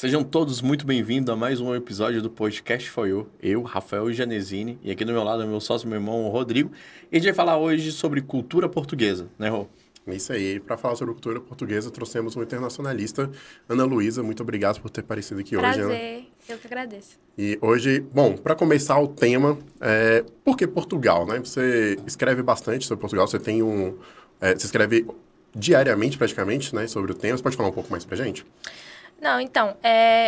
Sejam todos muito bem-vindos a mais um episódio do Podcast For You. Eu, Rafael Janesini, e aqui do meu lado é meu sócio, meu irmão, o Rodrigo. E a gente vai falar hoje sobre cultura portuguesa, né, Rô? Isso aí. Para falar sobre cultura portuguesa, trouxemos uma internacionalista, Ana Luísa. Muito obrigado por ter aparecido aqui hoje, Ana. Prazer, eu que agradeço. E hoje, bom, para começar o tema, por que Portugal, né? Você escreve bastante sobre Portugal, você tem você escreve diariamente, praticamente, né, sobre o tema. Você pode falar um pouco mais pra gente? Não, então,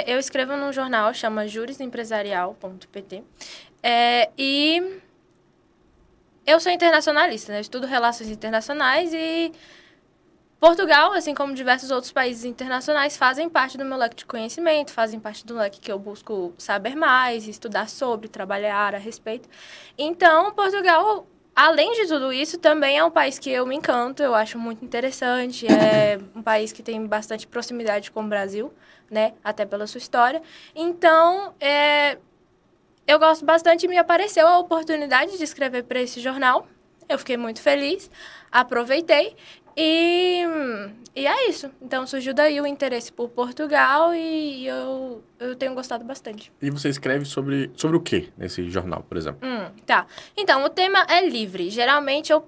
eu escrevo num jornal, chama juresempresarial.pt, e eu sou internacionalista, né? Eu estudo relações internacionais e Portugal, assim como diversos outros países internacionais, fazem parte do meu leque de conhecimento, fazem parte do leque que eu busco saber mais, estudar sobre, trabalhar a respeito. Então, Portugal, além de tudo isso, também é um país que eu me encanto, eu acho muito interessante. É um país que tem bastante proximidade com o Brasil, né? Até pela sua história. Então, eu gosto bastante e me apareceu a oportunidade de escrever para esse jornal. Eu fiquei muito feliz, aproveitei e é isso. Então, surgiu daí o interesse por Portugal e eu tenho gostado bastante. E você escreve sobre o quê nesse jornal, por exemplo? Tá. Então, o tema é livre. Geralmente, eu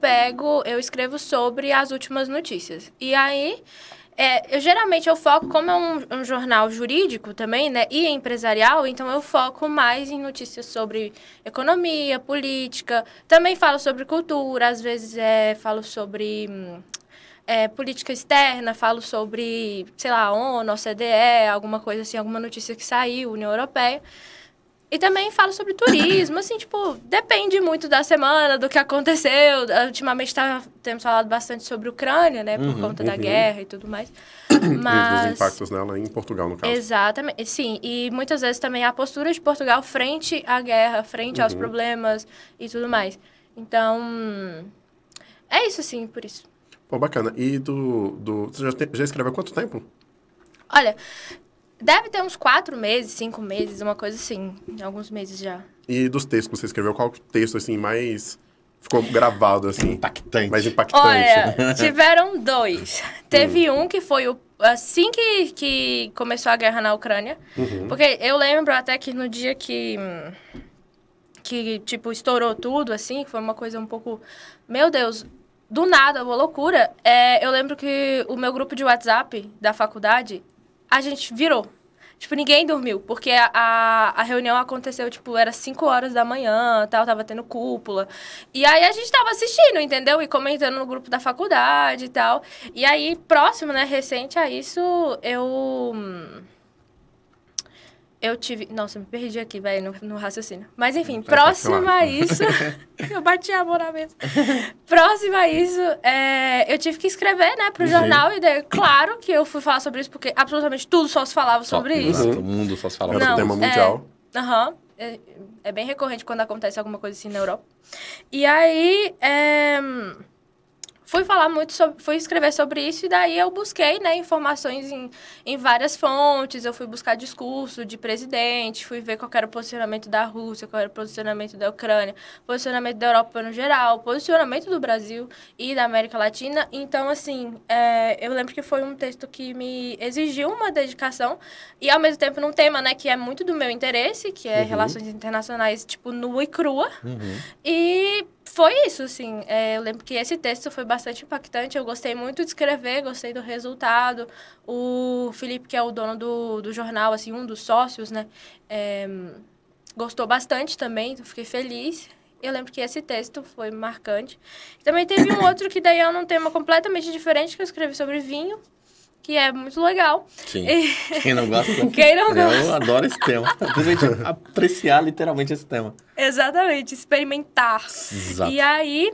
escrevo sobre as últimas notícias. E aí, geralmente eu foco, como é um jornal jurídico também, né, e empresarial, então eu foco mais em notícias sobre economia, política, também falo sobre cultura, às vezes falo sobre política externa, falo sobre, sei lá, ONU, OCDE, alguma coisa assim, alguma notícia que saiu, União Europeia. E também falo sobre turismo, assim, tipo, depende muito da semana, do que aconteceu. Ultimamente temos falado bastante sobre Ucrânia, né, por conta da guerra e tudo mais. E dos impactos nela em Portugal, no caso. Exatamente, sim. E muitas vezes também a postura de Portugal frente à guerra, frente aos problemas e tudo mais. Então, é isso, assim, por isso. Pô, bacana. E você já escreveu há quanto tempo? Olha, deve ter uns 4 meses, 5 meses, uma coisa assim. Alguns meses já. E dos textos que você escreveu, qual texto, assim, mais ficou gravado, assim? Impactante. Mais impactante. Olha, tiveram 2. Teve um que foi assim que começou a guerra na Ucrânia. Porque eu lembro até que no dia que tipo, estourou tudo, assim, foi uma coisa um pouco... Meu Deus, do nada, uma loucura. Eu lembro que o meu grupo de WhatsApp da faculdade, a gente virou. Tipo, ninguém dormiu, porque a reunião aconteceu, tipo, era 5 horas da manhã, tal, tava tendo cúpula. E aí a gente tava assistindo, entendeu? E comentando no grupo da faculdade e tal. E aí, próximo, né, recente a isso, eu tive... Nossa, me perdi aqui, velho, no raciocínio. Mas, enfim, próximo a isso... Eu bati a mão na mesa. Próximo a isso, eu tive que escrever, né, pro jornal. E daí, claro que eu fui falar sobre isso, porque absolutamente tudo só se falava sobre isso. Todo mundo só se fala Era um tema mundial. É bem recorrente quando acontece alguma coisa assim na Europa. E aí... fui escrever sobre isso e daí eu busquei, né, informações em várias fontes, eu fui buscar discurso de presidente, fui ver qual era o posicionamento da Rússia, qual era o posicionamento da Ucrânia, posicionamento da Europa no geral, posicionamento do Brasil e da América Latina. Então, assim, eu lembro que foi um texto que me exigiu uma dedicação e, ao mesmo tempo, num tema, né, que é muito do meu interesse, que é relações internacionais, tipo, nua e crua. E foi isso, assim. Eu lembro que esse texto foi bastante impactante. Eu gostei muito de escrever, gostei do resultado. O Felipe, que é o dono do jornal, assim, um dos sócios, né? Gostou bastante também, então fiquei feliz. Eu lembro que esse texto foi marcante. Também teve um outro que daí é um tema completamente diferente, que eu escrevi sobre vinho, que é muito legal. Sim. Quem não gosta? Quem não gosta? Eu adoro esse tema. Principalmente apreciar literalmente esse tema. Exatamente, experimentar. Exato. E aí,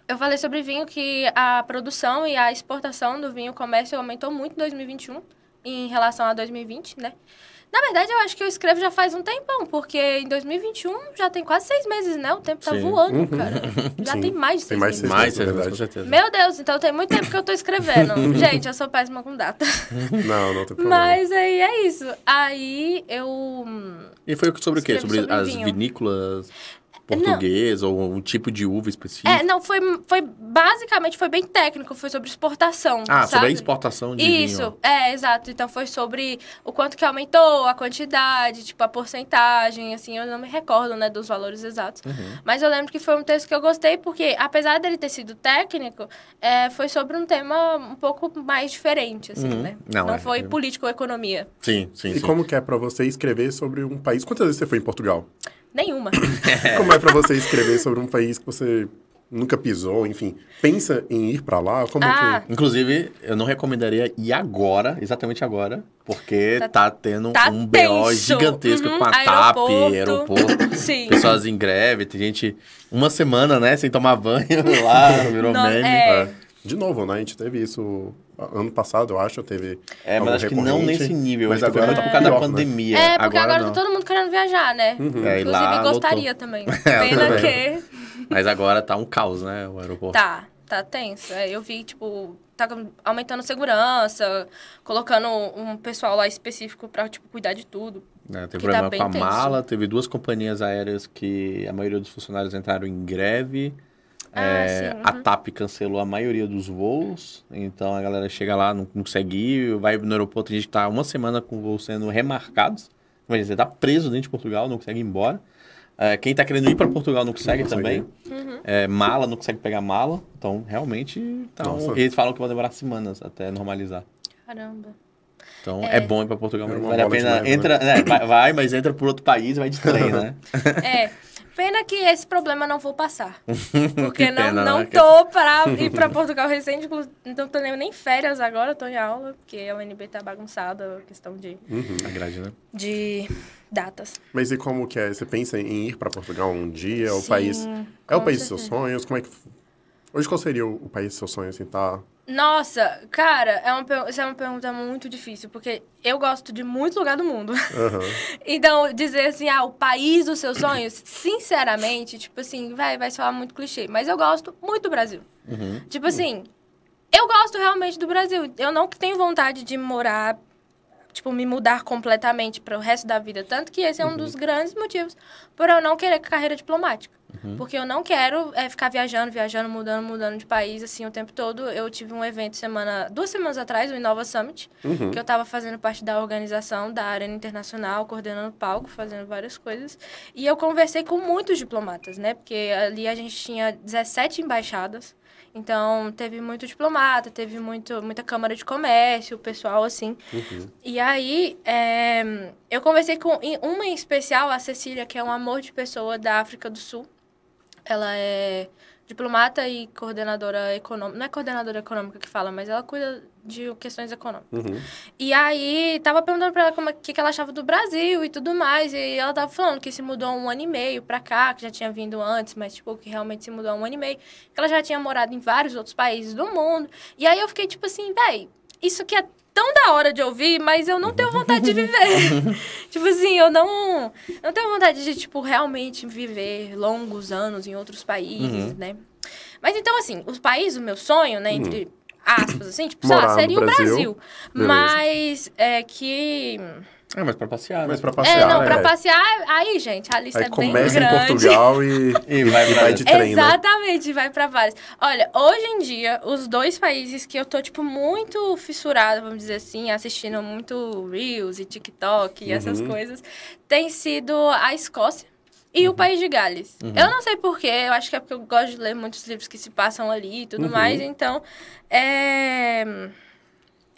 eu falei sobre vinho, que a produção e a exportação do vinho, o comércio aumentou muito em 2021 em relação a 2020, né? Na verdade, eu acho que eu escrevo já faz um tempão, porque em 2021 já tem quase 6 meses, né? O tempo tá voando, cara. Já tem mais de 6 meses. Mais, na verdade. com certeza. Meu Deus, então tem muito tempo que eu tô escrevendo. Gente, eu sou péssima com data. Não tem problema. Mas aí é isso. Aí eu... E foi sobre o quê? Escrevi Sobre as vinho. vinícolas português ou um tipo de uva específico? Não, basicamente foi bem técnico, foi sobre exportação, sobre a sabe? exportação de Isso, vinho. exato. Então foi sobre o quanto que aumentou, a quantidade, tipo, a porcentagem, assim, eu não me recordo, né, dos valores exatos. Mas eu lembro que foi um texto que eu gostei, porque apesar dele ter sido técnico, foi sobre um tema um pouco mais diferente, assim, né? Não foi político ou economia. Sim. E como que é pra você escrever sobre um país? Quantas vezes você foi em Portugal? Nenhuma. Como é pra você escrever sobre um país que você nunca pisou, enfim? Pensa em ir pra lá? Como que... Inclusive, eu não recomendaria ir agora, exatamente agora, porque tá tendo um BO tenso. gigantesco com a TAP, aeroporto. Sim. Pessoas em greve, tem gente uma semana, né, sem tomar banho lá, virou meme. De novo, né? A gente teve isso ano passado, eu acho, teve mas acho que não nesse nível. Mas acho que agora foi por causa da pior, pandemia. Né? Porque agora não. tá todo mundo querendo viajar, né? E lá Inclusive, gostaria lotou. também. Pena que... Mas agora tá um caos, né, o aeroporto. Tá tenso. Eu vi, tipo, tá aumentando segurança, colocando um pessoal lá específico pra, tipo, cuidar de tudo. Teve problema com a mala, teve 2 companhias aéreas que a maioria dos funcionários entraram em greve. A TAP cancelou a maioria dos voos, então a galera chega lá, não consegue ir, vai no aeroporto, a gente tá uma semana com voos sendo remarcados. Imagina, você tá preso dentro de Portugal, não consegue ir embora. Quem tá querendo ir para Portugal não consegue também. Mala, não consegue pegar mala. Então, realmente, eles falam que vão demorar semanas até normalizar. Caramba. Então, é bom ir para Portugal, mas vale a bola de pena. neve, Entra, vai, mas entra por outro país e vai de trem, né? Pena que esse problema não vou passar. Porque não né? tô pra ir pra Portugal recente, não tô nem férias agora, tô em aula, porque a UNB tá bagunçada, a questão de... A grade, né? De datas. Mas e como que é? Você pensa em ir pra Portugal um dia? Sim, o país... É o país dos certeza. seus sonhos? Como é que... Hoje, qual seria o país dos seus sonhos, assim, tá... Nossa, cara, essa é uma pergunta muito difícil, porque eu gosto de muito lugar do mundo. Então, dizer assim, o país dos seus sonhos, sinceramente, tipo assim, vai soar muito clichê, mas eu gosto muito do Brasil. Tipo assim, eu gosto realmente do Brasil. Eu não tenho vontade de morar, tipo, me mudar completamente para o resto da vida. Tanto que esse é um dos grandes motivos por eu não querer carreira diplomática. Porque eu não quero ficar viajando, mudando de país, assim, o tempo todo. Eu tive um evento 2 semanas atrás, o Inova Summit, que eu estava fazendo parte da organização da Arena Internacional, coordenando o palco, fazendo várias coisas. E eu conversei com muitos diplomatas, né? Porque ali a gente tinha 17 embaixadas. Então, teve muito diplomata, teve muita Câmara de Comércio, o pessoal, assim. E aí, eu conversei com uma em especial, a Cecília, que é um amor de pessoa da África do Sul. Ela é diplomata e coordenadora econômica. Não é coordenadora econômica que fala, mas ela cuida de questões econômicas. E aí, tava perguntando pra ela o que ela achava do Brasil e tudo mais. E ela tava falando que se mudou há 1 ano e meio pra cá, que já tinha vindo antes, mas, tipo, que realmente se mudou há 1 ano e meio. Que ela já tinha morado em vários outros países do mundo. E aí, eu fiquei, tipo assim, isso aqui é tão da hora de ouvir, mas eu não tenho vontade de viver. Tipo assim, eu não tenho vontade de, tipo, realmente viver longos anos em outros países, né? Mas então, assim, os países, o meu sonho, né, entre aspas, assim, tipo, sei lá, seria o Brasil. Mas mas pra passear, né? Mas pra passear, não, pra passear, aí, gente, a lista aí é bem começa grande. em Portugal e vai de trem, né? Exatamente, vai pra vários. Olha, hoje em dia, os 2 países que eu tô, tipo, muito fissurada, vamos dizer assim, assistindo muito Reels e TikTok e essas coisas, tem sido a Escócia e o País de Gales. Eu não sei porquê, eu acho que é porque eu gosto de ler muitos livros que se passam ali e tudo mais, então,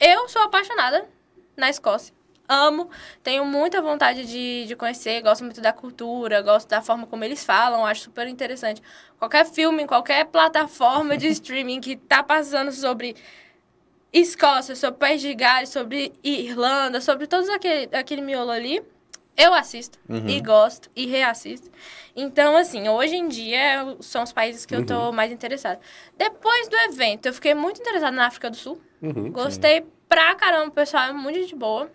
eu sou apaixonada na Escócia. Amo, tenho muita vontade de conhecer, gosto muito da cultura, gosto da forma como eles falam, acho super interessante. Qualquer filme, qualquer plataforma de streaming que tá passando sobre Escócia, sobre País de Gales, sobre Irlanda, sobre todos aquele miolo ali, eu assisto e gosto e reassisto. Então, assim, hoje em dia são os países que eu tô mais interessada. Depois do evento, eu fiquei muito interessada na África do Sul. Gostei pra caramba, o pessoal é muito gente boa.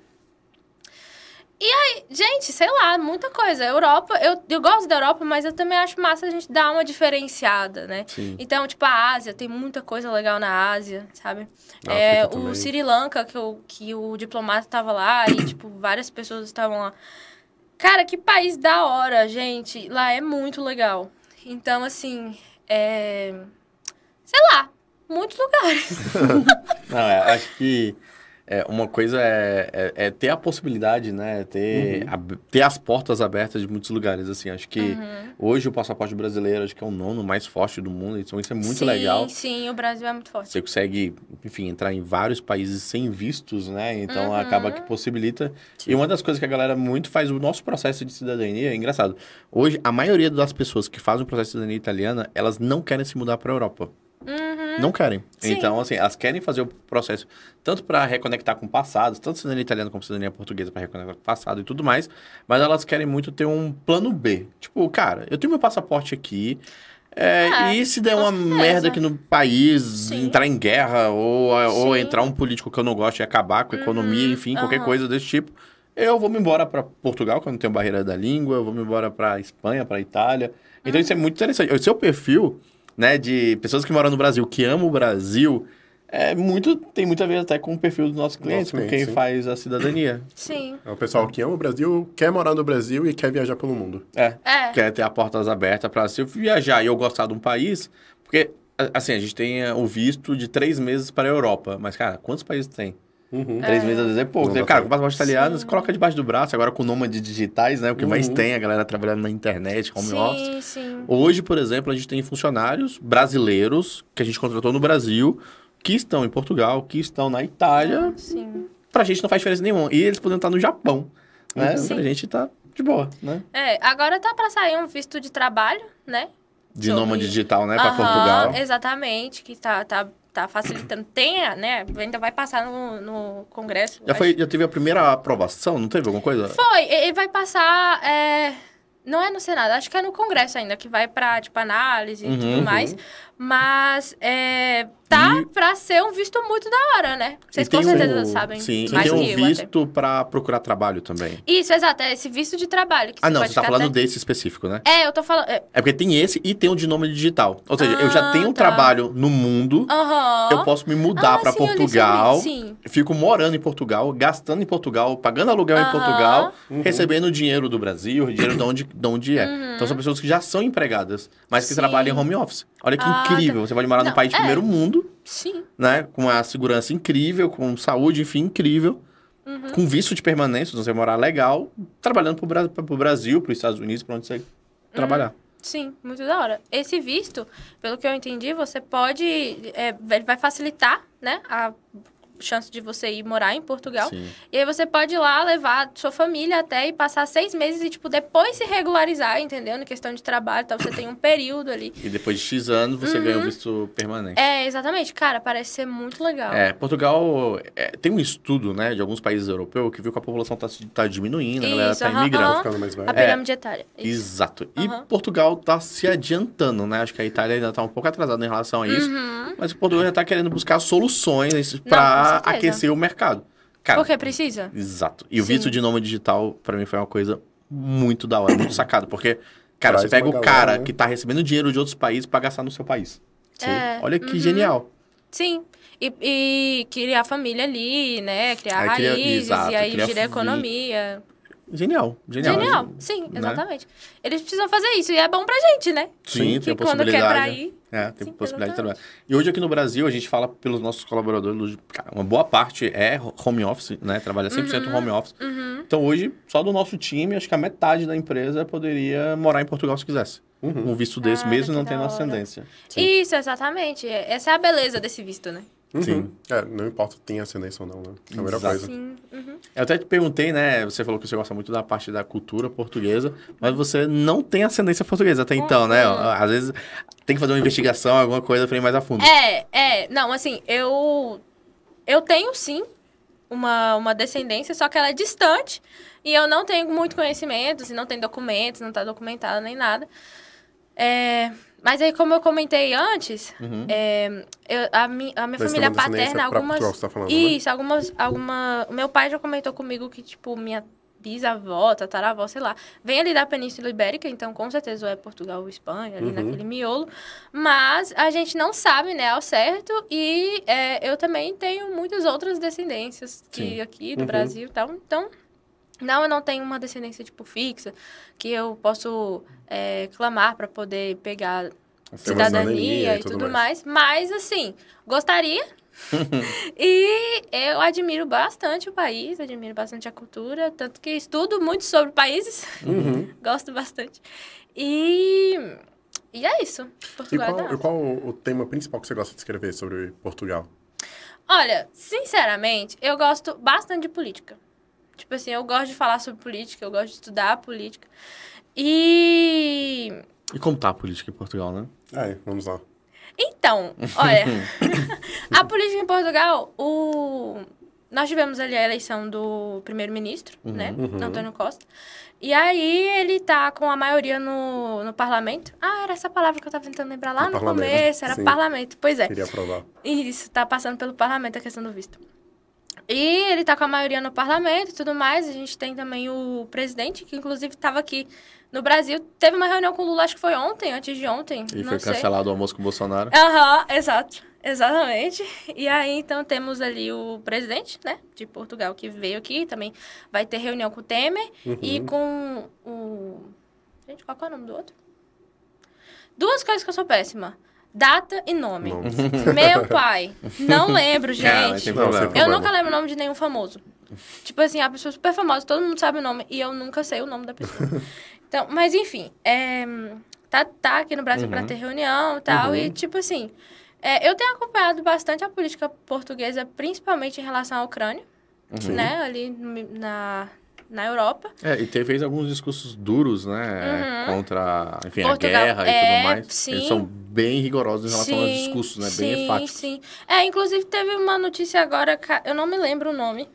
E aí, gente, sei lá, muita coisa. Europa, eu gosto da Europa, mas eu também acho massa a gente dar uma diferenciada, né? Sim. Então, tipo, a Ásia, tem muita coisa legal na Ásia, sabe? O Sri Lanka, que o diplomata tava lá e, tipo, várias pessoas estavam lá. Cara, que país da hora, gente. Lá é muito legal. Então, assim, sei lá, muitos lugares. Não, acho que uma coisa é ter a possibilidade, né? Ter as portas abertas de muitos lugares, assim. Acho que hoje o passaporte brasileiro, acho que é o 9º mais forte do mundo. Então isso é muito legal. Sim, o Brasil é muito forte. Você consegue, enfim, entrar em vários países sem vistos, né? Então acaba que possibilita. Sim. E uma das coisas que a galera muito faz, o nosso processo de cidadania, é engraçado. Hoje, a maioria das pessoas que fazem o processo de cidadania italiana, elas não querem se mudar para a Europa. Não querem. Sim. Então, assim, elas querem fazer o processo tanto para reconectar com o passado, tanto cidadania italiana como cidadania portuguesa para reconectar com o passado e tudo mais, mas elas querem muito ter um plano B. Tipo, cara, eu tenho meu passaporte aqui, e se der uma merda aqui no país, entrar em guerra ou entrar um político que eu não gosto e acabar com a economia, enfim, qualquer coisa desse tipo, eu vou me embora para Portugal, que eu não tenho barreira da língua, eu vou me embora para Espanha, para Itália. Então, isso é muito interessante. O seu perfil, né, de pessoas que moram no Brasil, que amam o Brasil, tem muito a ver até com o perfil dos nossos clientes, com quem faz a cidadania. Sim. É o pessoal que ama o Brasil, quer morar no Brasil e quer viajar pelo mundo. Quer ter as portas abertas para se eu viajar e eu gostar de um país, porque, assim, a gente tem o visto de 3 meses para a Europa, mas, cara, quantos países tem? 3 meses às vezes é pouco. Cara, com o passaporte italiano, você coloca debaixo do braço, agora com nômades digitais, né? O que mais tem, a galera trabalhando na internet, home office. Sim. Hoje, por exemplo, a gente tem funcionários brasileiros que a gente contratou no Brasil, que estão em Portugal, que estão na Itália. Pra gente não faz diferença nenhuma. E eles podem estar no Japão, né? Pra gente tá de boa, né? Agora tá pra sair um visto de trabalho, né? De nômade digital, né? Pra Portugal. Exatamente, que tá facilitando. Né? Ainda vai passar no Congresso. Já teve a primeira aprovação? Não teve alguma coisa? Foi. Ele vai passar... Não é no Senado, acho que é no Congresso ainda, que vai pra, tipo, análise e tudo mais. Mas pra ser um visto muito da hora, né? Vocês com certeza sabem. Sim, mais tem um visto pra procurar trabalho também. Isso, exato. É esse visto de trabalho. Que não, você tá falando desse específico, né? Eu tô falando... porque tem esse e tem o de nômade digital. Ou seja, eu já tenho um trabalho no mundo, eu posso me mudar pra Portugal, fico morando em Portugal, gastando em Portugal, pagando aluguel em Portugal, recebendo dinheiro do Brasil, dinheiro de onde é. Então são pessoas que já são empregadas, mas que trabalham em home office. Olha que incrível. Você pode morar num país de primeiro mundo, né? Com uma segurança incrível, com saúde, enfim, incrível. Com visto de permanência, você morar legal, trabalhando pro Brasil, pros Estados Unidos, pra onde você trabalhar. Sim, muito da hora. Esse visto, pelo que eu entendi, você pode... vai facilitar, né? A chance de você ir morar em Portugal. Sim. E aí você pode ir lá levar sua família até e passar 6 meses e, tipo, depois se regularizar, entendeu? Na questão de trabalho, então você tem um período ali. E depois de X anos, você ganha um visto permanente. Exatamente. Cara, parece ser muito legal. Portugal tem um estudo, né, de alguns países europeus que viu que a população tá diminuindo, a galera tá imigrando. Ficando mais velha. A pirâmide etária. Exato. E Portugal tá se adiantando, né? Acho que a Itália ainda tá um pouco atrasada em relação a isso. Mas o Portugal já tá querendo buscar soluções pra aquecer o mercado. Cara, porque precisa. Exato. E o visto de nômade digital, pra mim, foi uma coisa muito da hora, muito sacado. Porque, cara, você pega o cara que tá recebendo dinheiro de outros países pra gastar no seu país. Olha que genial. Sim. E criar família ali, né? Criar raízes, e aí girar a economia. Genial. Sim, exatamente. Né? Eles precisam fazer isso, e é bom pra gente, né? Sim, tem a possibilidade. Quando quer pra ir. Tem possibilidade de trabalhar. E hoje aqui no Brasil, a gente fala pelos nossos colaboradores, cara, uma boa parte é home office, né? Trabalha 100% home office. Então hoje, só do nosso time, acho que a metade da empresa poderia morar em Portugal se quisesse. Um visto desse, mesmo não tendo ascendência. Sim. Isso, exatamente. Essa é a beleza desse visto, né? Sim. Não importa se tem ascendência ou não, né? É a melhor coisa. Sim. Eu até te perguntei, né? Você falou que você gosta muito da parte da cultura portuguesa, mas você não tem ascendência portuguesa até então, né? Às vezes tem que fazer uma investigação, alguma coisa pra ir mais a fundo. Não, assim, eu tenho sim uma descendência, só que ela é distante e eu não tenho muito conhecimento, assim, não tem documentos, não tá documentado nem nada. Mas aí, como eu comentei antes, a minha família paterna, algumas... Portugal, você tá falando, isso, né? O meu pai já comentou comigo que, tipo, minha bisavó, tataravó, sei lá, vem ali da Península Ibérica, então com certeza ou é Portugal ou Espanha, ali naquele miolo, mas a gente não sabe, né, ao certo, e eu também tenho muitas outras descendências aqui do Brasil e tal, então Não, eu não tenho uma descendência, tipo, fixa, que eu posso clamar para poder pegar cidadania e tudo mais. Mas, assim, gostaria. E eu admiro bastante o país, admiro bastante a cultura, tanto que estudo muito sobre países. Gosto bastante. E é isso. Portugal e qual o tema principal que você gosta de escrever sobre Portugal? Olha, sinceramente, eu gosto bastante de política. Tipo assim, eu gosto de falar sobre política, eu gosto de estudar política. E como tá a política em Portugal, né? Vamos lá. Então, olha, a política em Portugal, nós tivemos ali a eleição do primeiro-ministro, né, António Costa, e aí ele tá com a maioria no parlamento. Era essa palavra que eu tava tentando lembrar lá no começo, era parlamento, pois é. Queria aprovar. Isso, tá passando pelo parlamento a questão do visto. E ele tá com a maioria no parlamento e tudo mais. A gente tem também o presidente, que inclusive estava aqui no Brasil. Teve uma reunião com o Lula, acho que foi ontem, antes de ontem. E foi cancelado o almoço com o Bolsonaro. Exato. Exatamente. E aí, então, temos ali o presidente, né, de Portugal, que veio aqui. Também vai ter reunião com o Temer e com o... Gente, qual é o nome do outro? Duas coisas que eu sou péssima. Data e nome. Meu pai. Não lembro, gente. Eu nunca lembro o nome de nenhum famoso. Tipo assim, a pessoa super famosa, todo mundo sabe o nome, e eu nunca sei o nome da pessoa. Então, mas enfim, tá aqui no Brasil pra ter reunião e tal, e tipo assim, eu tenho acompanhado bastante a política portuguesa, principalmente em relação à Ucrânia, né, ali na Europa. E fez alguns discursos duros, né, contra, enfim, Portugal, a guerra e tudo mais. Sim. Eles são bem rigorosos em relação aos discursos, né, bem enfáticos. Sim. Inclusive teve uma notícia agora, eu não me lembro o nome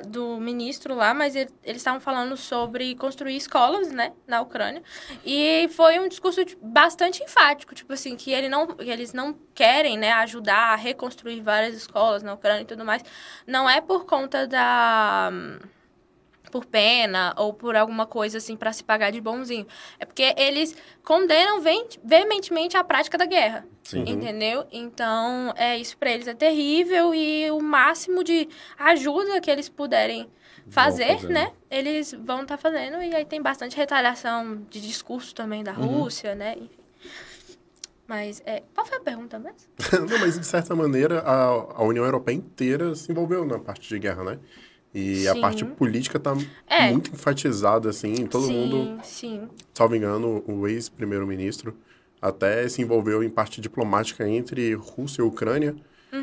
do ministro lá, mas eles estavam falando sobre construir escolas, né, na Ucrânia, e foi um discurso bastante enfático, tipo assim, que eles não querem, né, ajudar a reconstruir várias escolas na Ucrânia e tudo mais, não é por conta por pena ou por alguma coisa assim para se pagar de bonzinho. É porque eles condenam veementemente a prática da guerra. Sim. Entendeu? Então, isso para eles é terrível e o máximo de ajuda que eles puderem fazer, né? Eles vão estar fazendo e aí tem bastante retaliação de discurso também da Rússia, né? Enfim. Mas, qual foi a pergunta mesmo? Não, mas de certa maneira a União Europeia inteira se envolveu na parte de guerra, né? E a parte política tá muito enfatizada, assim, todo mundo... Sim. Salvo engano, o ex-primeiro-ministro até se envolveu em parte diplomática entre Rússia e Ucrânia,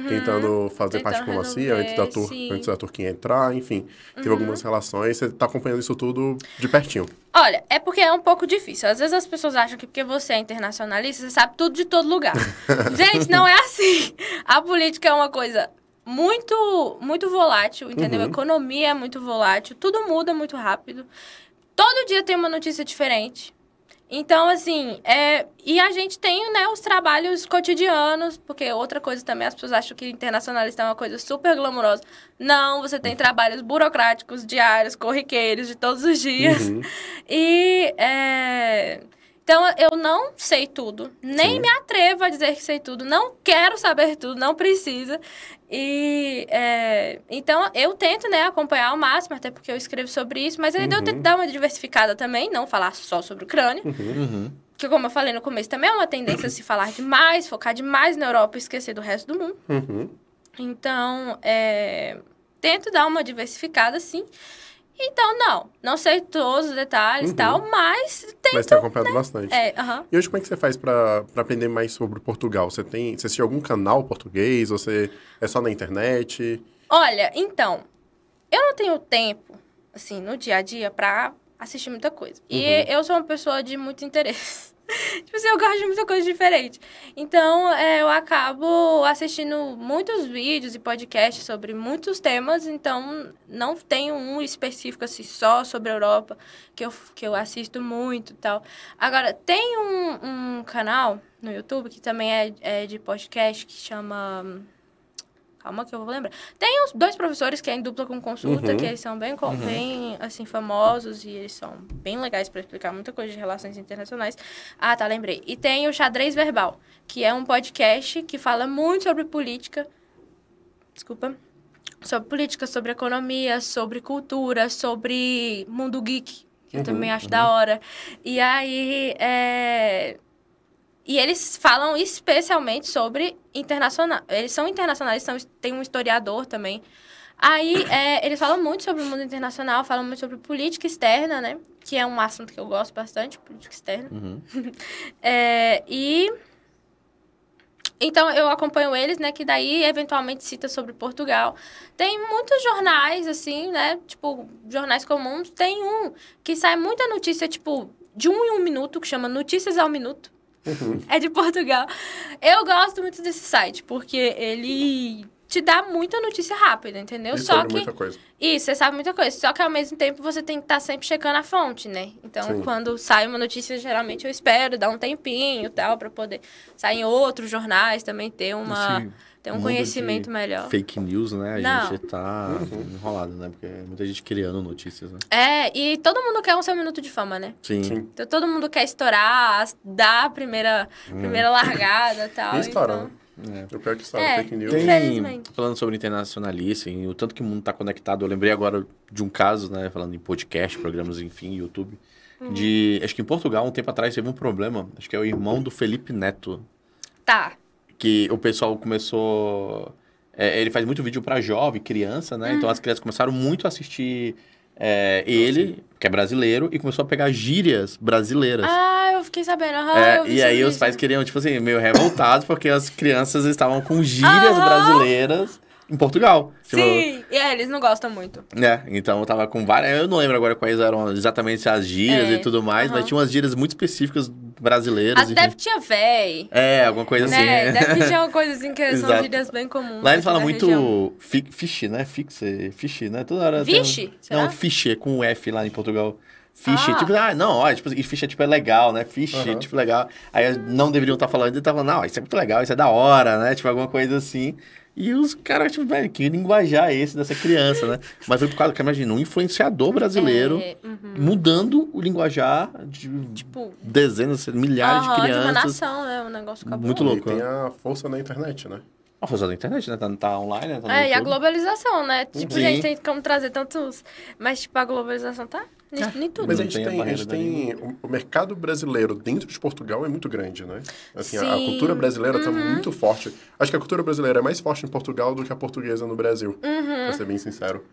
tentando fazer parte de diplomacia antes da Turquia entrar, enfim. Teve algumas relações, você tá acompanhando isso tudo de pertinho. Olha, é porque é um pouco difícil. Às vezes as pessoas acham que porque você é internacionalista, você sabe tudo de todo lugar. Gente, não é assim. A política é uma coisa... muito volátil, entendeu? A economia é muito volátil, tudo muda muito rápido. Todo dia tem uma notícia diferente. Então, assim, e a gente tem, né, os trabalhos cotidianos, porque outra coisa também, as pessoas acham que internacionalista é uma coisa super glamurosa. Não, você tem trabalhos burocráticos, diários, corriqueiros, de todos os dias. E, então, eu não sei tudo, nem me atrevo a dizer que sei tudo, não quero saber tudo, não precisa. E, então, eu tento, né, acompanhar ao máximo, até porque eu escrevo sobre isso, mas ainda eu tento dar uma diversificada também, não falar só sobre Ucrânia. Que, como eu falei no começo, também é uma tendência a se falar demais, focar demais na Europa e esquecer do resto do mundo. Então, tento dar uma diversificada, sim. Então, não sei todos os detalhes e tal, mas tento... Mas tem acompanhado bastante. E hoje, como é que você faz pra aprender mais sobre Portugal? Você assistiu algum canal português? Você é só na internet? Olha, então, eu não tenho tempo, assim, no dia a dia pra assistir muita coisa. E eu sou uma pessoa de muito interesse. Tipo assim, eu gosto de muita coisa diferente. Então, eu acabo assistindo muitos vídeos e podcasts sobre muitos temas. Então, não tenho um específico, assim, só sobre a Europa, que eu assisto muito e tal. Agora, tem um canal no YouTube, que também é de podcast, que chama... Calma que eu vou lembrar. Tem os dois professores que é em dupla com consulta, que eles são bem, assim, famosos e eles são bem legais para explicar muita coisa de relações internacionais. Ah, tá, lembrei. E tem o Xadrez Verbal, que é um podcast que fala muito sobre política. Desculpa. sobre política, sobre economia, sobre cultura, sobre mundo geek, que eu também acho da hora. E aí, e eles falam especialmente sobre internacional. Eles são internacionais, tem um historiador também. Aí, eles falam muito sobre o mundo internacional, falam muito sobre política externa, né? Que é um assunto que eu gosto bastante, política externa. Então, eu acompanho eles, né? Que daí, eventualmente, cita sobre Portugal. Tem muitos jornais, assim, né? Tipo, jornais comuns. Tem um que sai muita notícia, tipo, de 1 em 1 minuto, que chama Notícias ao Minuto. É de Portugal. Eu gosto muito desse site, porque ele te dá muita notícia rápida, entendeu? Isso sabe muita coisa. Isso, você sabe muita coisa. Só que, ao mesmo tempo, você tem que estar sempre checando a fonte, né? Então, quando sai uma notícia, geralmente eu espero dar um tempinho e tal, pra poder sair em outros jornais também, ter um conhecimento melhor. Fake news, né? A gente tá enrolado, né? Porque muita gente criando notícias, né? E todo mundo quer um seu minuto de fama, né? Sim. Então, todo mundo quer estourar, dar a primeira largada e tal. E estoura, então... né? O pior que estoura, fake news. Falando sobre internacionalista, o tanto que o mundo tá conectado, eu lembrei agora de um caso, né? Falando em podcast, programas, enfim, YouTube. Acho que em Portugal, um tempo atrás, teve um problema. Acho que é o irmão do Felipe Neto. Tá. Que o pessoal começou... ele faz muito vídeo pra jovem, criança, né? Então as crianças começaram muito a assistir ele, que é brasileiro, e começou a pegar gírias brasileiras. Eu fiquei sabendo. E aí os pais queriam, tipo assim, meio revoltados, porque as crianças estavam com gírias brasileiras em Portugal. Sim, tipo, e eles não gostam muito. Então eu tava com várias... Eu não lembro agora quais eram exatamente as gírias e tudo mais, mas tinha umas gírias muito específicas brasileiras. Deve tinha véi. Alguma coisa assim. Deve ter uma coisa assim que são gírias bem comuns. Lá eles falam muito fish, né? Fish, né? Toda hora. Vixe? Não, fish, é com F lá em Portugal. Fish, tipo, não, olha, tipo, e fish é tipo, é legal, né? Fish, tipo, legal. Aí não deveriam estar falando, e estavam, não, isso é muito legal, isso é da hora, né? Tipo, alguma coisa assim. E os caras, tipo, velho, que linguajar é esse dessa criança, né? Mas foi por causa que, imagina, um influenciador brasileiro mudando o linguajar de tipo, dezenas, milhares de crianças. De uma nação, né? Um negócio acabou. Muito louco. E tem a força da internet, né? A força da internet, né? Tá online, né? Tá e a globalização, né? Tipo, a gente tem como trazer tantos... Mas, tipo, a globalização tá em tudo. Mas a gente tem o mercado brasileiro dentro de Portugal é muito grande, né? Assim, a cultura brasileira tá muito forte. Acho que a cultura brasileira é mais forte em Portugal do que a portuguesa no Brasil, pra ser bem sincero.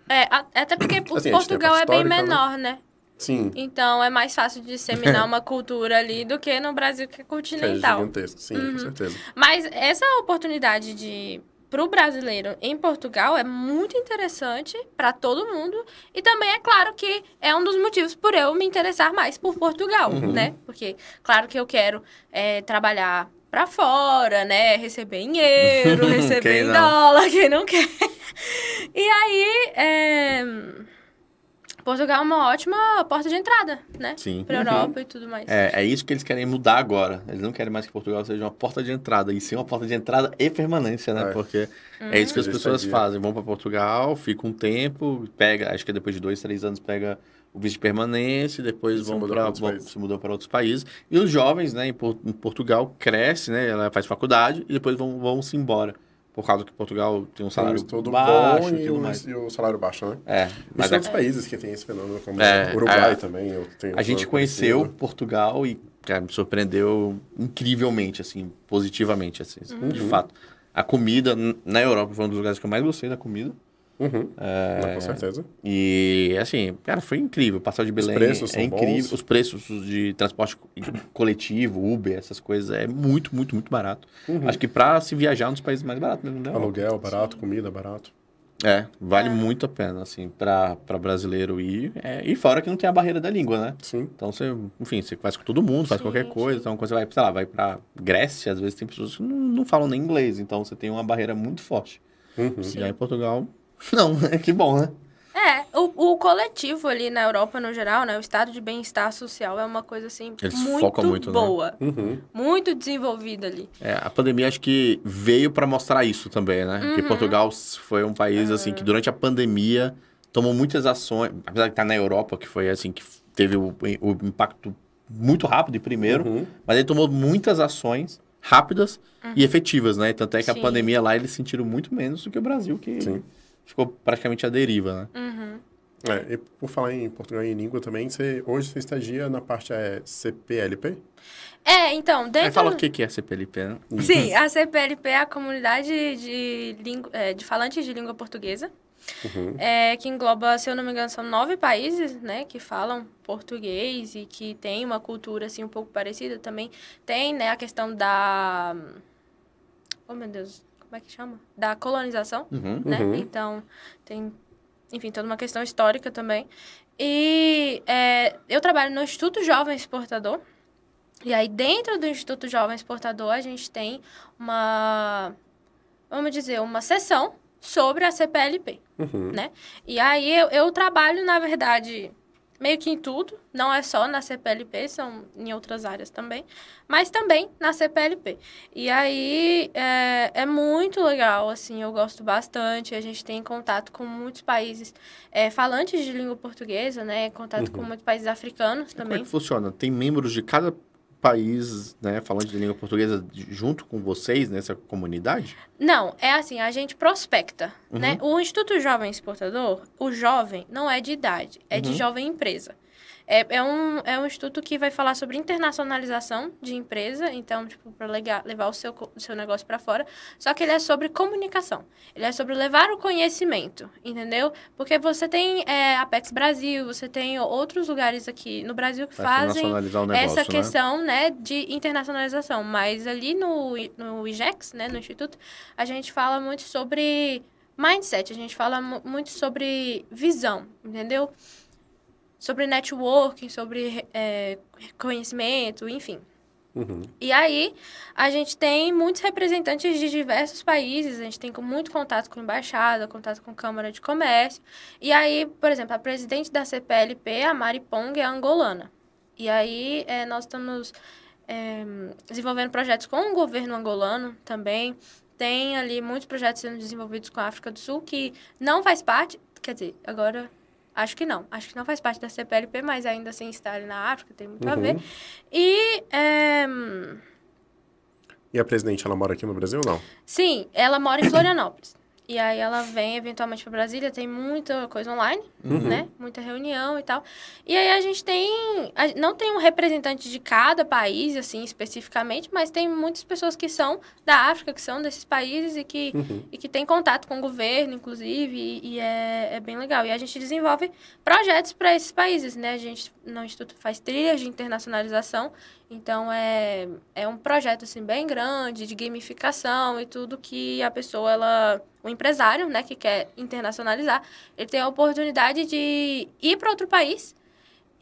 Até porque assim, Portugal é bem menor, né? né? Sim. Então, é mais fácil de disseminar uma cultura ali do que no Brasil, que é continental. Que é gigantesco, sim, com certeza. Mas essa oportunidade pro brasileiro em Portugal é muito interessante para todo mundo. E também é claro que é um dos motivos por eu me interessar mais por Portugal, né? Porque, claro que eu quero trabalhar para fora, né? Receber em euro, receber em dólar, quem não quer. E aí, Portugal é uma ótima porta de entrada, né? Sim. Pra Europa e tudo mais. É isso que eles querem mudar agora. Eles não querem mais que Portugal seja uma porta de entrada, e sim uma porta de entrada e permanência, né? Porque é isso que as pessoas fazem. Vão para Portugal, ficam um tempo, acho que depois de 2, 3 anos pega o visto de permanência, depois se mudam para outros países. E os jovens, né, em Portugal crescem, né? Ela faz faculdade e depois vão-se embora. Por causa que Portugal tem um salário baixo e o salário baixo, né? Mas tem outros países que tem esse fenômeno, como o Uruguai também. A gente conheceu Portugal e, cara, me surpreendeu incrivelmente, assim, positivamente, assim, de fato. A comida na Europa foi um dos lugares que eu mais gostei da comida. Com certeza. E, assim, cara, foi incrível. Passar de Belém os preços são incrível. Bons. Os preços de transporte coletivo, Uber, essas coisas, é muito, muito, muito barato. Acho que pra se viajar é um dos países mais baratos mesmo, né? Aluguel barato, comida barato. Vale muito a pena, assim, pra brasileiro ir. E fora que não tem a barreira da língua, né? Sim. Então, você faz com todo mundo, faz qualquer coisa. Então, quando você vai, sei lá, vai pra Grécia, às vezes tem pessoas que não falam nem inglês. Então, você tem uma barreira muito forte. E aí, em Portugal... Não, que bom, né? O coletivo ali na Europa, no geral, né? O estado de bem-estar social é uma coisa, assim, muito boa. Né? Muito desenvolvida ali. A pandemia, acho que veio para mostrar isso também, né? Porque Portugal foi um país, assim, que durante a pandemia tomou muitas ações, apesar de estar na Europa, que foi, assim, que teve o impacto muito rápido primeiro, mas ele tomou muitas ações rápidas e efetivas, né? Tanto é que a pandemia lá, eles sentiram muito menos do que o Brasil, que... ficou praticamente à deriva, né? Uhum. E por falar em Portugal e em língua também, hoje você estagia na parte CPLP? Então, dentro... Fala o que é a CPLP, né? Sim, a CPLP é a Comunidade de Falantes de Língua Portuguesa, que engloba, se eu não me engano, são 9 países, né, que falam português e que tem uma cultura, assim, um pouco parecida. Também tem, né, a questão da... Oh, meu Deus, como é que chama? Da colonização, né? Então, tem, enfim, toda uma questão histórica também. E eu trabalho no Instituto Jovem Exportador. E aí, dentro do Instituto Jovem Exportador, a gente tem vamos dizer, uma sessão sobre a CPLP, né? E aí, eu trabalho, na verdade, meio que em tudo. Não é só na CPLP, são em outras áreas também. Mas também na CPLP. E aí, é muito legal, assim, eu gosto bastante. A gente tem contato com muitos países falantes de língua portuguesa, né? Contato com muitos países africanos também. Como é que funciona? Tem membros de cada país, né, falante de língua portuguesa junto com vocês nessa comunidade? Não, é assim, a gente prospecta, né? O Instituto Jovem Exportador, o jovem não é de idade, é de jovem empresa. É um instituto que vai falar sobre internacionalização de empresa, então, tipo, para levar o seu negócio para fora. Só que ele é sobre comunicação. Ele é sobre levar o conhecimento, entendeu? Porque você tem Apex Brasil, você tem outros lugares aqui no Brasil que fazem essa questão, né, de internacionalização. Mas ali no IJEX, né, no Instituto, a gente fala muito sobre mindset, a gente fala muito sobre visão, entendeu? Sobre networking, sobre conhecimento, enfim. E aí, a gente tem muitos representantes de diversos países, a gente tem muito contato com embaixada, contato com Câmara de Comércio. E aí, por exemplo, a presidente da CPLP, a Mari Pong, é angolana. E aí, nós estamos desenvolvendo projetos com o governo angolano também. Tem ali muitos projetos sendo desenvolvidos com a África do Sul, que não faz parte, quer dizer, agora... Acho que não faz parte da CPLP, mas ainda assim está ali na África, tem muito a ver. E a presidente, ela mora aqui no Brasil ou não? Sim, ela mora em Florianópolis. E aí ela vem eventualmente para Brasília, tem muita coisa online, né? Muita reunião e tal. E aí a gente não tem um representante de cada país, assim, especificamente, mas tem muitas pessoas que são da África, que são desses países e que têm contato com o governo, inclusive, e é bem legal. E a gente desenvolve projetos para esses países, né? A gente, no Instituto, faz trilhas de internacionalização. Então, é um projeto, assim, bem grande, de gamificação e tudo que a pessoa, o empresário, né, que quer internacionalizar, ele tem a oportunidade de ir para outro país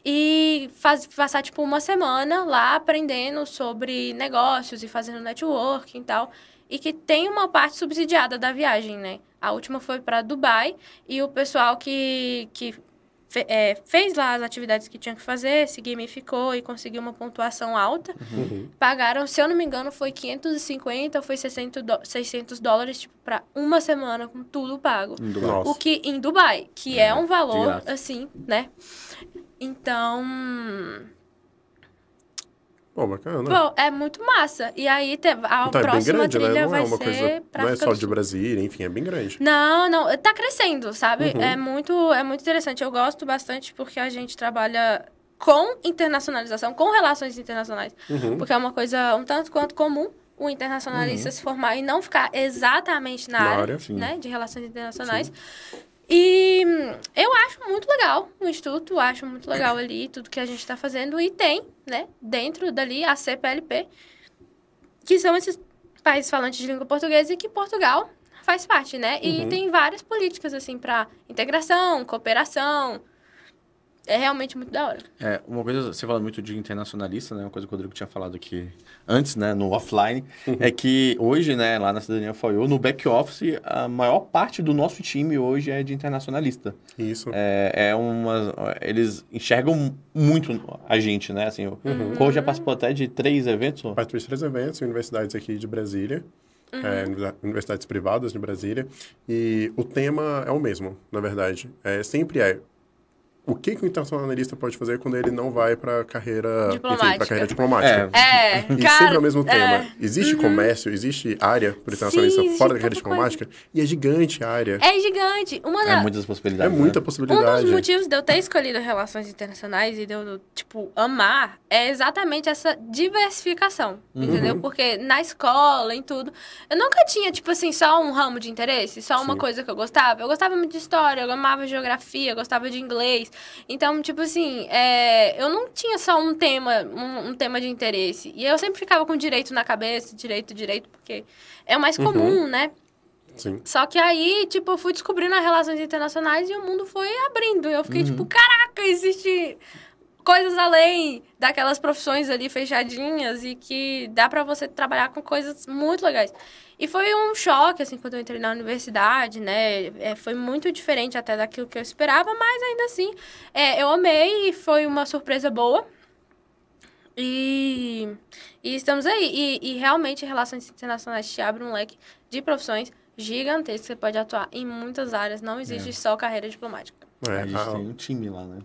e passar, tipo, uma semana lá aprendendo sobre negócios e fazendo networking e tal. E que tem uma parte subsidiada da viagem, né? A última foi para Dubai e o pessoal que fez lá as atividades que tinha que fazer, se gamificou e conseguiu uma pontuação alta. Pagaram, se eu não me engano, foi 550 ou foi $600, tipo, para uma semana com tudo pago. O que em Dubai, que é um valor, assim, né? Então... Pô, bacana. Pô, é muito massa. E aí, a próxima grande, trilha né? vai ser pra Não é África só do de Sul. Brasília, enfim, é bem grande. Não, tá crescendo, sabe? É muito interessante. Eu gosto bastante porque a gente trabalha com internacionalização, com relações internacionais. Porque é uma coisa um tanto quanto comum o internacionalista se formar e não ficar exatamente na área, né, de relações internacionais. E eu acho muito legal o Instituto, acho muito legal ali tudo que a gente está fazendo. E tem, né, dentro dali a CPLP, que são esses países falantes de língua portuguesa e que Portugal faz parte, né? E tem várias políticas, assim, para integração, cooperação. É realmente muito da hora. Uma coisa, você fala muito de internacionalista, né? Uma coisa que o Rodrigo tinha falado aqui antes, né? No offline, é que hoje, né? Lá na Cidadania FOIO, no back office, a maior parte do nosso time hoje é de internacionalista. Isso. Eles enxergam muito a gente, né? Assim, o Cor já participou até de 3 eventos? Participei de 3 eventos em universidades aqui de Brasília. Universidades privadas de Brasília. E o tema é o mesmo, na verdade. Sempre o que o internacionalista pode fazer quando ele não vai para carreira diplomática. Enfim, para carreira diplomática. E cara, sempre é o mesmo tema. Existe comércio, existe área para o internacionalista fora da carreira diplomática, e é gigante a área. É gigante. Muitas possibilidades. É muita possibilidade. Um dos motivos de eu ter escolhido relações internacionais e de eu, tipo, amar é exatamente essa diversificação, entendeu? Porque na escola, em tudo, eu nunca tinha, tipo assim, só um ramo de interesse, só uma coisa que eu gostava. Eu gostava muito de história, eu amava geografia, eu gostava de inglês. Então, tipo assim, eu não tinha só um tema de interesse. E eu sempre ficava com direito na cabeça, direito, porque é o mais comum, né? Sim. Só que aí, tipo, eu fui descobrindo as relações internacionais e o mundo foi abrindo. Eu fiquei, tipo, caraca, existe coisas além daquelas profissões ali fechadinhas e que dá pra você trabalhar com coisas muito legais. E foi um choque, assim, quando eu entrei na universidade, né? Foi muito diferente até daquilo que eu esperava, mas ainda assim, eu amei e foi uma surpresa boa. E estamos aí. E realmente, relações internacionais te abrem um leque de profissões gigantesco. Você pode atuar em muitas áreas. Não existe só carreira diplomática. A gente tem um time lá, né?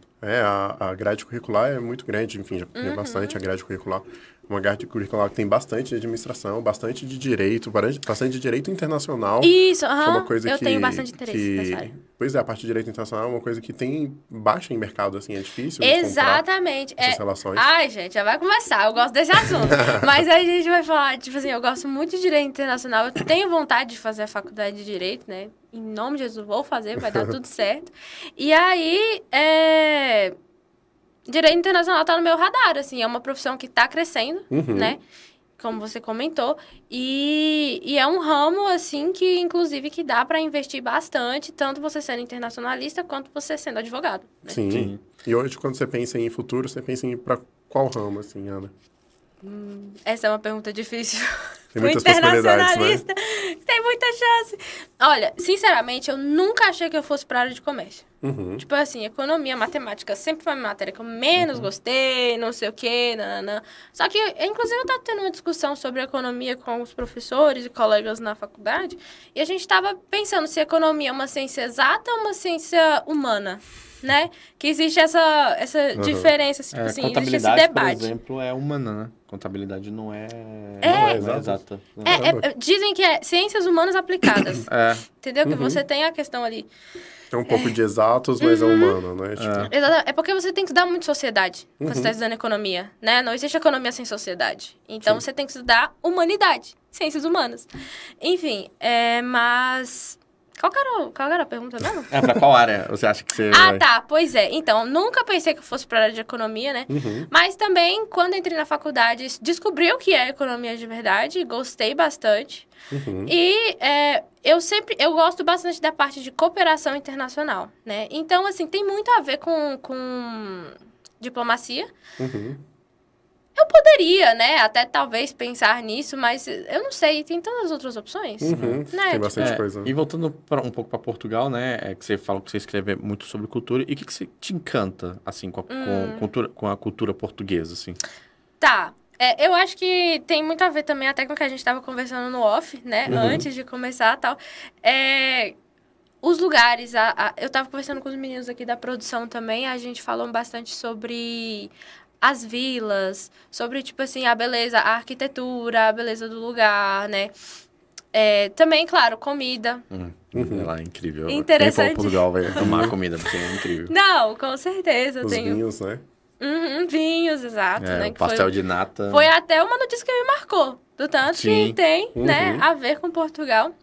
A grade curricular é muito grande. Enfim, já tem bastante a grade curricular. Uma grade curricular que tem bastante de administração, bastante de direito, bastante de direito internacional. Isso, que é uma coisa eu tenho bastante interesse nessa área. Pois é, a parte de direito internacional é uma coisa que tem baixa em mercado, assim, é difícil. Exatamente. Essas relações. Ai, gente, já vai começar. Eu gosto desse assunto. Mas aí a gente vai falar, tipo assim, eu gosto muito de direito internacional. Eu tenho vontade de fazer a faculdade de direito, né? Em nome de Jesus, vou fazer, vai dar tudo certo. E aí, direito internacional tá no meu radar, assim. É uma profissão que tá crescendo, né? Como você comentou. E é um ramo, assim, que, inclusive, que dá para investir bastante, tanto você sendo internacionalista, quanto você sendo advogado. Né? Sim. E hoje, quando você pensa em futuro, você pensa em ir para qual ramo, assim, Ana? Essa é uma pergunta difícil. Tem muitas possibilidades, né? Tem muita chance. Olha, sinceramente, eu nunca achei que eu fosse para a área de comércio. Tipo assim, economia, matemática sempre foi a matéria que eu menos gostei, não sei o quê, nananã. Só que, inclusive, eu tava tendo uma discussão sobre economia com os professores e colegas na faculdade, e a gente tava pensando se economia é uma ciência exata ou uma ciência humana, né? Que existe essa diferença, tipo assim, existe esse debate. Por exemplo, é humana, né? Contabilidade não é exata. Dizem que é ciências humanas aplicadas. Entendeu? Que você tem a questão ali. É um pouco de exatos, mas é humano, né? É porque você tem que estudar muito sociedade quando você está estudando economia, né? Não existe economia sem sociedade. Então, você tem que estudar humanidade, ciências humanas. Enfim, mas... Qual era a pergunta mesmo? Pra qual área você acha que você vai? Tá, pois é. Então, nunca pensei que eu fosse para a área de economia, né? Mas também, quando entrei na faculdade, descobri o que é economia de verdade, gostei bastante. E eu gosto bastante da parte de cooperação internacional, né? Então, assim, tem muito a ver com diplomacia. Eu poderia, né, até talvez pensar nisso, mas eu não sei, tem tantas outras opções, né? Tem bastante coisa. E voltando um pouco para Portugal, né, que você falou que você escreve muito sobre cultura, e o que te encanta, assim, com a cultura portuguesa, assim? Tá, eu acho que tem muito a ver também até com o que a gente estava conversando no off, né, antes de começar e tal. Os lugares, eu estava conversando com os meninos aqui da produção também, a gente falou bastante sobre... as vilas, sobre, tipo assim, a beleza, a arquitetura, a beleza do lugar, né? Também, claro, comida. Lá é incrível. Interessante. Quem for Portugal vai tomar comida, porque é incrível. Não, com certeza. Os vinhos, né? Vinhos, exato. Né? O pastel de nata. Foi até uma notícia que me marcou. Do tanto que tem, né, a ver com Portugal.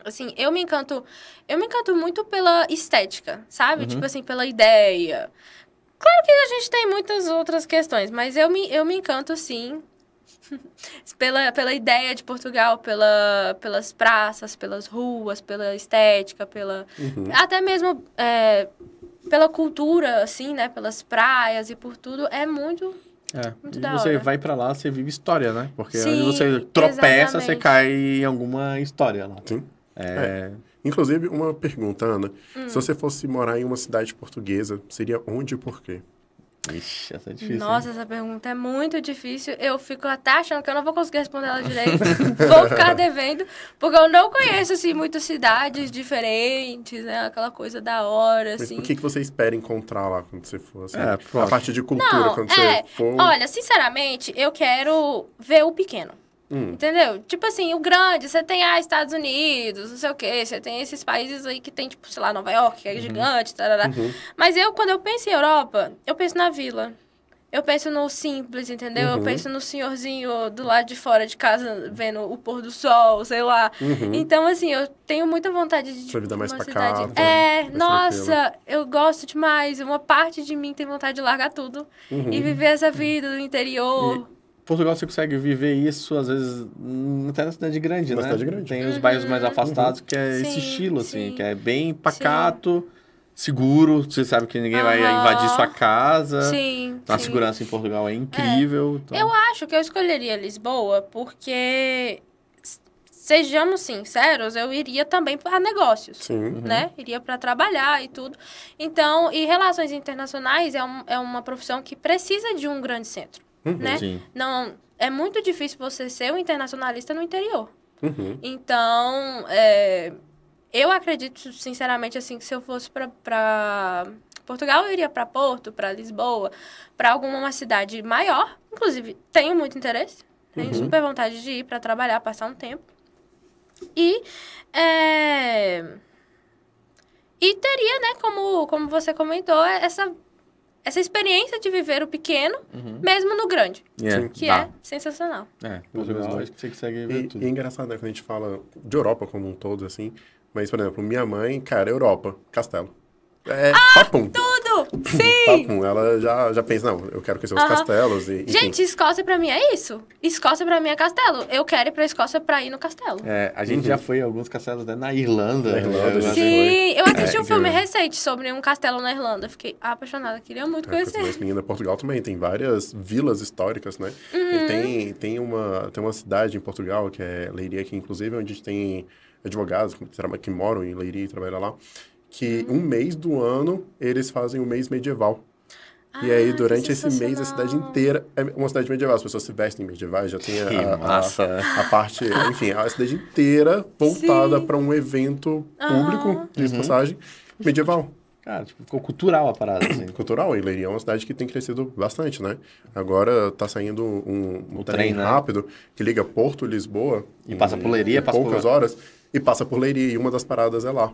Assim, eu me encanto muito pela estética, sabe? Tipo assim, pela ideia. Claro que a gente tem muitas outras questões, mas eu me encanto, sim, pela ideia de Portugal, pelas praças, pelas ruas, pela estética, até mesmo pela cultura, assim, né? Pelas praias e por tudo. É muito da hora. Você vai pra lá, você vive história, né? Porque sim, onde você tropeça, exatamente. Você cai em alguma história lá. Sim. Inclusive, uma pergunta, Ana. Se você fosse morar em uma cidade portuguesa, seria onde e por quê? Ixi, essa é difícil. Nossa, essa pergunta é muito difícil. Eu fico até achando que eu não vou conseguir responder ela direito. Vou ficar devendo, porque eu não conheço, assim, muitas cidades diferentes, né? Aquela coisa da hora, assim. Mas o que você espera encontrar lá quando você for, assim? A parte de cultura, não, quando você for... Olha, sinceramente, eu quero ver o pequeno. Entendeu? Tipo assim, o grande, você tem Estados Unidos, não sei o quê, você tem esses países aí que tem, tipo, sei lá, Nova York, que é gigante, tarará. Mas quando eu penso em Europa, eu penso na vila. Eu penso no simples, entendeu? Eu penso no senhorzinho do lado de fora de casa, vendo o pôr do sol, sei lá. Então, assim, eu tenho muita vontade de... Sua vida mais uma pacata, cidade... nossa, tranquila. eu gosto demais. Uma parte de mim tem vontade de largar tudo e viver essa vida do interior. Portugal você consegue viver isso, às vezes, até na cidade grande, né? Cidade grande. Tem os bairros mais afastados, que é esse Sim, estilo, assim, sim. que é bem pacato, seguro, você sabe que ninguém vai invadir sua casa. Sim, A segurança em Portugal é incrível. Então... Eu acho que eu escolheria Lisboa porque, sejamos sinceros, eu iria também para negócios, Sim. né? Iria para trabalhar e tudo. Então, e relações internacionais é uma profissão que precisa de um grande centro. Né? Sim. Não, é muito difícil você ser um internacionalista no interior. Então, eu acredito, sinceramente, assim, que se eu fosse para Portugal, eu iria para Porto, para Lisboa, para alguma cidade maior. Inclusive, tenho muito interesse, tenho super vontade de ir para trabalhar, passar um tempo. E teria, né, como você comentou, essa experiência de viver o pequeno, mesmo no grande. Que é sensacional. Portugal, acho que você consegue ver tudo. E é engraçado, né, quando a gente fala de Europa como um todo, assim. Mas, por exemplo, minha mãe, cara, Europa, Castelo. Papum. Tudo! Sim! Papum. Ela já pensa, não, eu quero conhecer os castelos e... Enfim. Gente, Escócia pra mim é isso. Escócia pra mim é castelo. Eu quero ir pra Escócia pra ir no castelo. A gente já foi em alguns castelos, né? Na Irlanda. Na Irlanda, Sim, eu assisti um filme incrível. recente sobre um castelo na Irlanda. Fiquei apaixonada, queria muito conhecer. Mas menina, Portugal também tem várias vilas históricas, né? E tem uma cidade em Portugal, que é Leiria, que inclusive é onde a gente tem advogados que moram em Leiria e trabalham lá, que um mês do ano eles fazem o mês medieval. E aí, durante esse mês, a cidade inteira é uma cidade medieval. As pessoas se vestem medievais, já tem a parte... Enfim, a cidade inteira voltada para um evento público, de passagem, medieval. Cara, tipo, ficou cultural a parada, assim. Cultural. E Leiria é uma cidade que tem crescido bastante, né? Agora tá saindo um trem rápido que liga Porto e Lisboa. E passa por Leiria, passa poucas horas. E passa por Leiria. E uma das paradas é lá.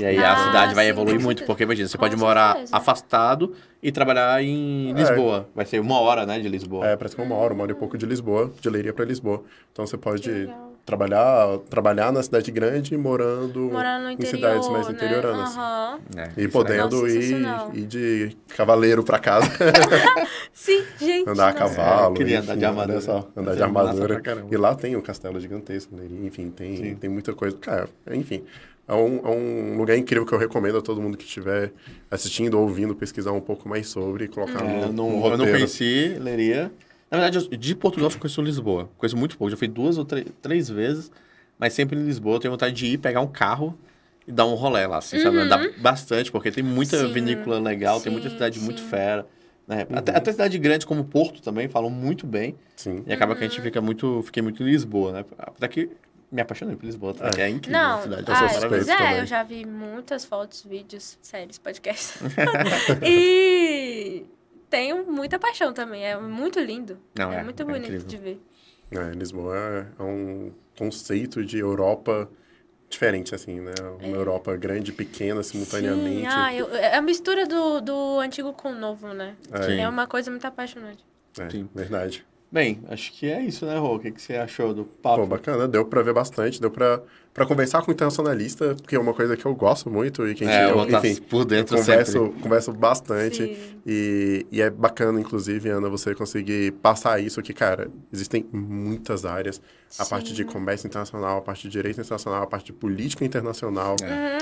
E aí a cidade vai sim, evoluir muito, porque imagina, você pode morar afastado e trabalhar em Lisboa. Vai ser 1 hora, né, de Lisboa. Parece que é 1 hora e pouco de Lisboa, de Leiria para Lisboa. Então você pode trabalhar na cidade grande morando no interior, em cidades mais interioranas. E podendo ir de cavaleiro para casa. Sim, gente. Andar a cavalo. Queria andar de armadura. Andar de armadura. E lá tem um castelo gigantesco, Leiria. Enfim, tem muita coisa. Cara, enfim... É um lugar incrível que eu recomendo a todo mundo que estiver assistindo ou ouvindo pesquisar um pouco mais sobre e colocar no roteiro. Eu não conheci Leiria. Na verdade, de Portugal eu só conheço Lisboa. Conheço muito pouco. Já fui 2 ou 3 vezes, mas sempre em Lisboa. Eu tenho vontade de ir, pegar um carro e dar um rolê lá, assim, sabe? Andar bastante, porque tem muita vinícola legal, tem muita cidade muito fera. Né? Até cidade grande como Porto também, falam muito bem. Sim. E acaba que a gente fiquei muito em Lisboa, né? Apesar que me apaixonei por Lisboa, que é incrível a cidade. Eu já vi muitas fotos, vídeos, séries, podcasts. E tenho muita paixão também. É muito lindo. É muito bonito incrível de ver. Lisboa é um conceito de Europa diferente, assim, né? Uma Europa grande e pequena simultaneamente. Sim, é a mistura do antigo com o novo, né? É uma coisa muito apaixonante. Sim, verdade. Bem, acho que é isso, né, Rô? O que você achou do papo? Pô, bacana. Deu pra ver bastante. Deu pra conversar com o internacionalista, porque é uma coisa que eu gosto muito e que a gente, enfim, por dentro converso bastante. E é bacana, inclusive, Ana, você conseguir passar isso que, cara, existem muitas áreas. A parte de comércio internacional, a parte de direito internacional, a parte de política internacional.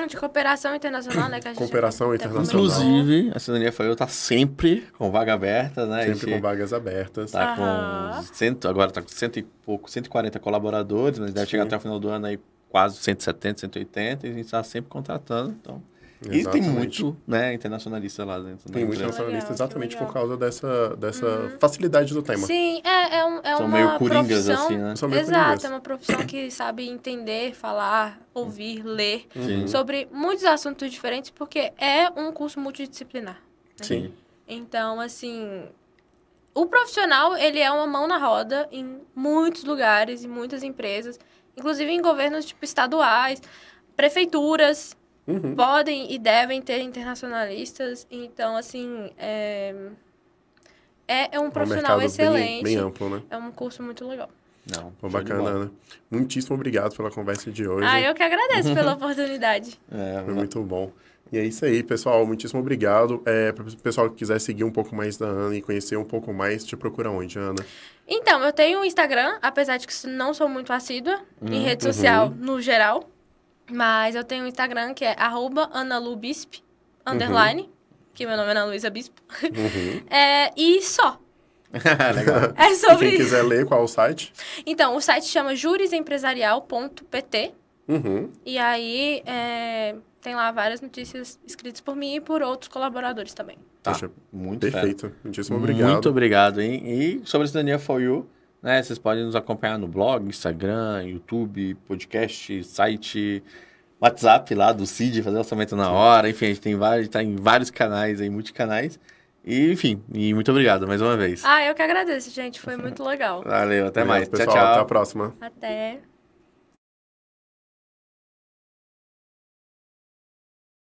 De cooperação internacional, né? Que a gente cooperação internacional. Inclusive, a Cidadania Fael tá sempre com vaga aberta, né? Sempre com vagas abertas. Tá com agora tá com 140 colaboradores, mas deve chegar até o final do ano aí quase 170, 180, e a gente está sempre contratando, então E tem muito, né, internacionalista lá dentro. Tem muito internacionalista exatamente por causa dessa facilidade do tema. Sim, São uma meio coringas, profissão... assim, né? São meio Exato, coringas. é uma profissão que sabe entender, falar, ouvir, ler Sim. sobre muitos assuntos diferentes, porque é um curso multidisciplinar. Né? Sim. Então, assim, o profissional, ele é uma mão na roda em muitos lugares, em muitas empresas, inclusive em governos, tipo, estaduais, prefeituras, podem e devem ter internacionalistas. Então, assim, é um profissional excelente. Bem amplo, né? É um curso muito legal. Não, Pô, bacana, né? Muitíssimo obrigado pela conversa de hoje. Eu que agradeço pela oportunidade. Foi muito bom. E é isso aí, pessoal. Muitíssimo obrigado. Para o pessoal que quiser seguir um pouco mais da Ana e conhecer um pouco mais, te procura onde, Ana? Então, eu tenho um Instagram, apesar de que não sou muito assídua em rede social no geral. Mas eu tenho um Instagram que é @analubisp_, que meu nome é Ana Luísa Bispo. E só. Legal. É sobre... E quem quiser ler, qual é o site? Então, o site chama jurisempresarial.pt. E aí, tem lá várias notícias escritas por mim e por outros colaboradores também. Tá, Poxa, muito perfeito. Muitíssimo obrigado. Muito obrigado, hein? E sobre a Cidadania For You, né? Vocês podem nos acompanhar no blog, Instagram, YouTube, podcast, site, WhatsApp lá do Cid, fazer orçamento na hora. Enfim, a gente tá em vários canais aí, multicanais. E, enfim, muito obrigado mais uma vez. Eu que agradeço, gente. Foi muito legal. Valeu, até mais. Pessoal, tchau, tchau. até a próxima. Até.